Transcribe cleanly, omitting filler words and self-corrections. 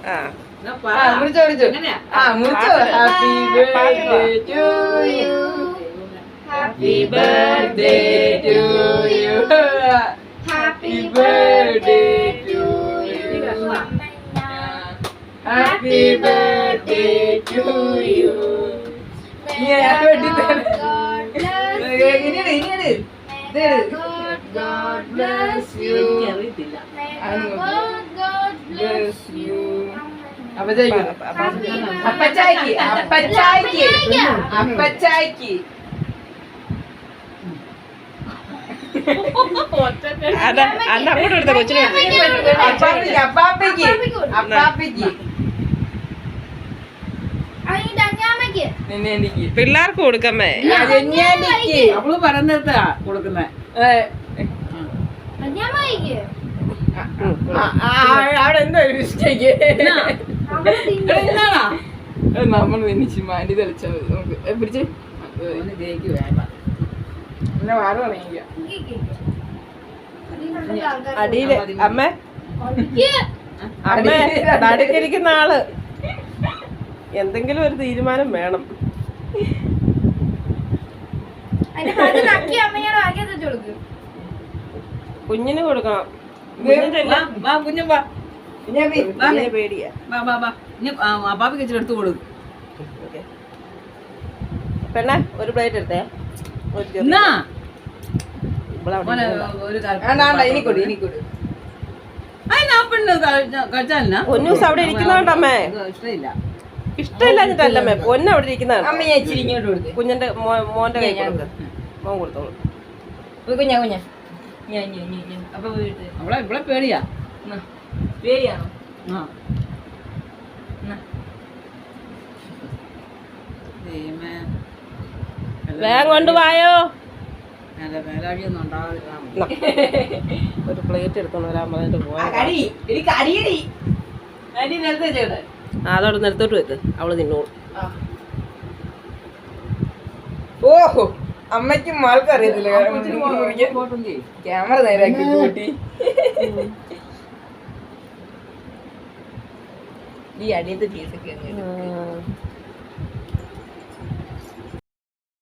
Happy birthday to you. Happy birthday to you. Happy birthday to you. God bless you. God bless you. അപ്പച്ചായിക്ക് അങ്ങോട്ട് എടുത്ത കൊച്ചിന് പിള്ളേർക്ക് കൊടുക്കമ്മേ. അവള് പറഞ്ഞിട്ടാ കൊടുക്കുന്നേ. അവിടെ എന്താ ഒരു മിസ്റ്റേക്ക്. നമ്മൾ വെനിച്ച് മാറ്റി തെളിച്ചാൽ മതി. നമുക്ക് പിടിച്ച് പിന്നെ വാറ തുടങ്ങിയ അടിയില് അമ്മേ അമ്മേ നടുക്കിരിക്കുന്ന ആള് എന്തെങ്കിലും ഒരു തീരുമാനം വേണം. കുഞ്ഞിന് കൊടുക്കണം. പേടിയാ അപ്പാപ്പി വെച്ചിട്ട് എടുത്തു കൊടുക്കും. പെണ്ണെ ഒരു പ്ലേറ്റ് എടുത്തേ. പൊന്നൂസ് അവിടെ ഇരിക്കുന്നോണ്ടമ്മേ ഇഷ്ടമില്ലാഞ്ഞിട്ടല്ലമ്മേ. പൊന്ന് അവിടെ ഇരിക്കുന്നതാണ്. കുഞ്ഞിന്റെ മോന്റെ കൈ കൊടുക്ക. മോൻ കൊടുത്തോളൂ. കുഞ്ഞാ കുഞ്ഞാ അപ്പൊ ഇവിടെ പേടിയാ. പേടിയാണോ? വേഗം കൊണ്ടുപോയോ. ഒരു പ്ലേറ്റ് എടുത്തോണ്ട് വരാൻ പറഞ്ഞിട്ട് പോയാ അതവിടെ നിലത്തോട്ട് വെക്ക്. അവള് തിന്നോളൂ. ഓഹോ അമ്മയ്ക്കും മാൾക്ക് അറിയത്തില്ല. ക്യാമറ നേരാക്കി കൂട്ടി. ഈ അടിയത്തെ പീസൊക്കെ